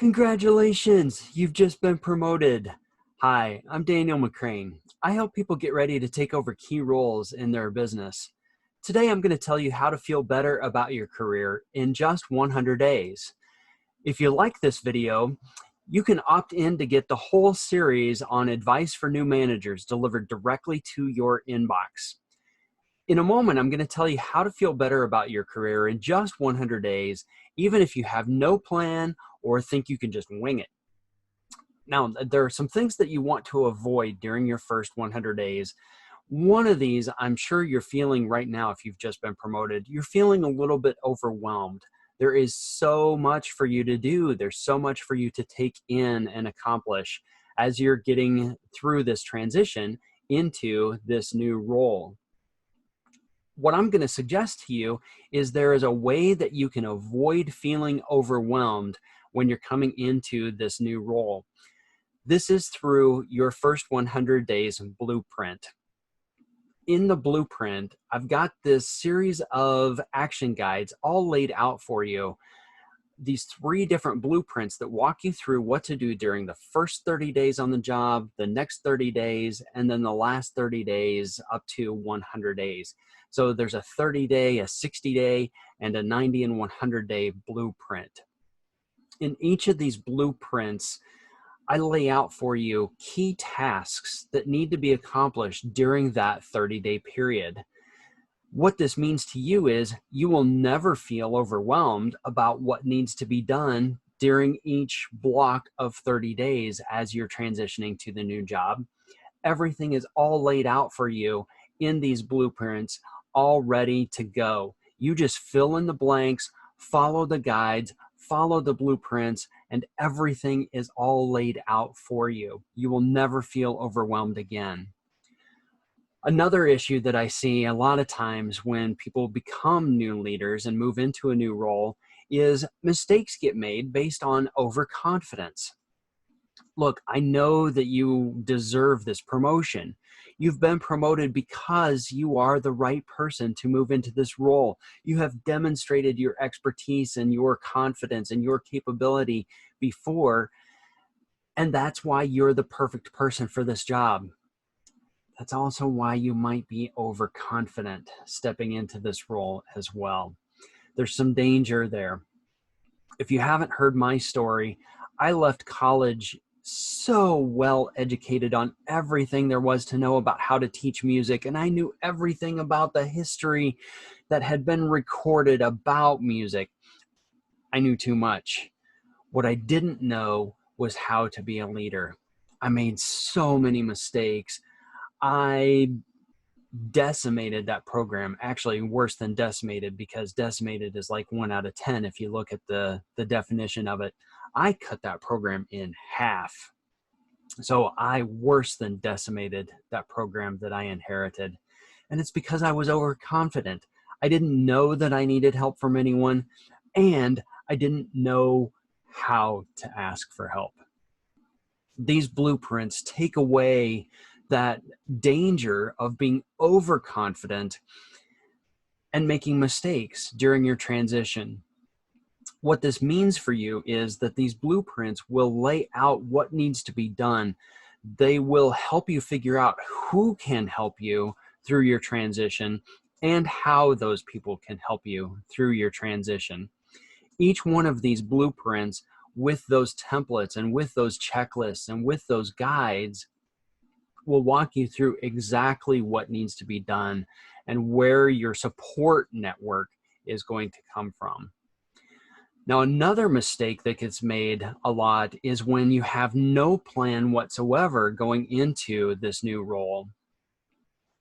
Congratulations, you've just been promoted. Hi, I'm Daniel McCrane. I help people get ready to take over key roles in their business. Today, I'm going to tell you how to feel better about your career in just 100 days. If you like this video, you can opt in to get the whole series on advice for new managers delivered directly to your inbox. In a moment, I'm going to tell you how to feel better about your career in just 100 days, even if you have no plan or think you can just wing it. Now, there are some things that you want to avoid during your first 100 days. One of these, I'm sure you're feeling right now if you've just been promoted, you're feeling a little bit overwhelmed. There is so much for you to do. There's so much for you to take in and accomplish as you're getting through this transition into this new role. What I'm going to suggest to you is there is a way that you can avoid feeling overwhelmed when you're coming into this new role. This is through your first 100 days blueprint. In the blueprint, I've got this series of action guides all laid out for you. These 3 different blueprints that walk you through what to do during the first 30 days on the job, the next 30 days, and then the last 30 days up to 100 days. So there's a 30-day, a 60-day, and a 90 and 100-day blueprint. In each of these blueprints, I lay out for you key tasks that need to be accomplished during that 30-day period. What this means to you is you will never feel overwhelmed about what needs to be done during each block of 30 days as you're transitioning to the new job. Everything is all laid out for you in these blueprints, all ready to go. You just fill in the blanks, follow the guides, follow the blueprints, and everything is all laid out for you. You will never feel overwhelmed again. Another issue that I see a lot of times when people become new leaders and move into a new role is mistakes get made based on overconfidence. Look, I know that you deserve this promotion. You've been promoted because you are the right person to move into this role. You have demonstrated your expertise and your confidence and your capability before, and that's why you're the perfect person for this job. That's also why you might be overconfident stepping into this role as well. There's some danger there. If you haven't heard my story, I left college so well educated on everything there was to know about how to teach music, and I knew everything about the history that had been recorded about music. I knew too much. What I didn't know was how to be a leader. I made so many mistakes. I decimated that program, actually worse than decimated, because decimated is like 1 out of 10 if you look at the definition of it. I cut that program in half. So I worse than decimated that program that I inherited. And it's because I was overconfident. I didn't know that I needed help from anyone, and I didn't know how to ask for help. These blueprints take away that danger of being overconfident and making mistakes during your transition. What this means for you is that these blueprints will lay out what needs to be done. They will help you figure out who can help you through your transition and how those people can help you through your transition. Each one of these blueprints, with those templates and with those checklists and with those guides, will walk you through exactly what needs to be done and where your support network is going to come from. Now, another mistake that gets made a lot is when you have no plan whatsoever going into this new role.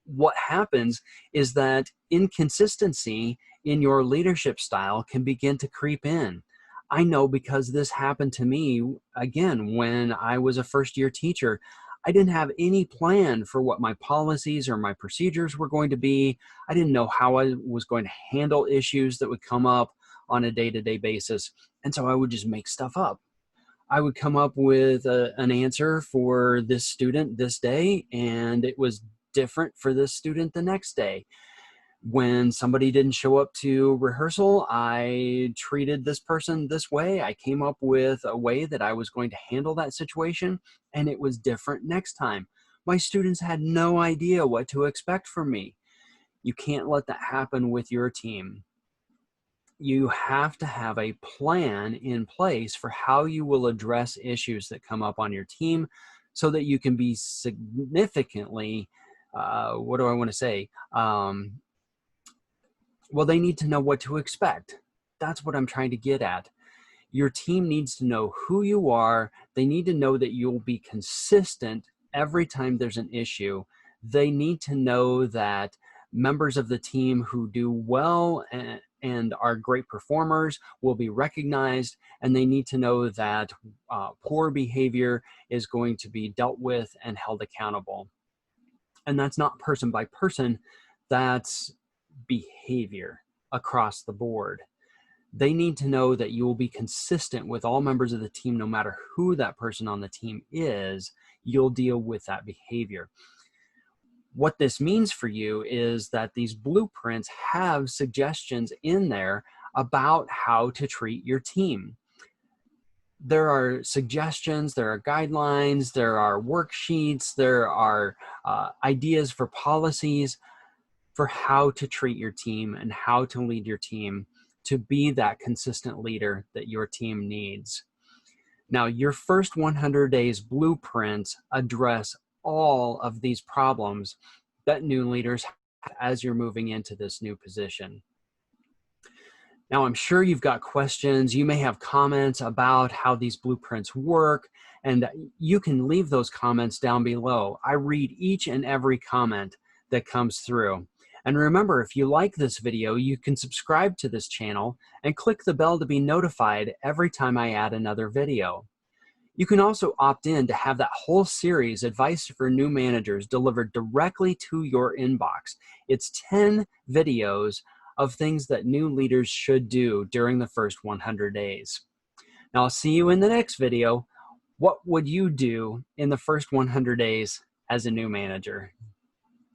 What happens is that inconsistency in your leadership style can begin to creep in. I know because this happened to me, again, when I was a first-year teacher. I didn't have any plan for what my policies or my procedures were going to be. I didn't know how I was going to handle issues that would come up on a day-to-day basis. And so I would just make stuff up. I would come up with an answer for this student this day, and it was different for this student the next day. When somebody didn't show up to rehearsal, I treated this person this way. I came up with a way that I was going to handle that situation, and it was different next time. My students had no idea what to expect from me. You can't let that happen with your team. You have to have a plan in place for how you will address issues that come up on your team so that you can be significantly, what do I want to say? Well, they need to know what to expect. That's what I'm trying to get at. Your team needs to know who you are. They need to know that you'll be consistent every time there's an issue. They need to know that members of the team who do well and are great performers will be recognized, and they need to know that poor behavior is going to be dealt with and held accountable. And that's not person by person, that's behavior across the board. They need to know that you will be consistent with all members of the team, no matter who that person on the team is, you'll deal with that behavior. What this means for you is that these blueprints have suggestions in there about how to treat your team. There are suggestions, there are guidelines, there are worksheets, there are ideas for policies for how to treat your team and how to lead your team to be that consistent leader that your team needs. Now, your first 100 days blueprints address all of these problems that new leaders have as you're moving into this new position. Now, I'm sure you've got questions. You may have comments about how these blueprints work, and you can leave those comments down below. I read each and every comment that comes through. And remember, if you like this video, you can subscribe to this channel and click the bell to be notified every time I add another video. You can also opt in to have that whole series, Advice for New Managers, delivered directly to your inbox. It's 10 videos of things that new leaders should do during the first 100 days. Now, I'll see you in the next video. What would you do in the first 100 days as a new manager?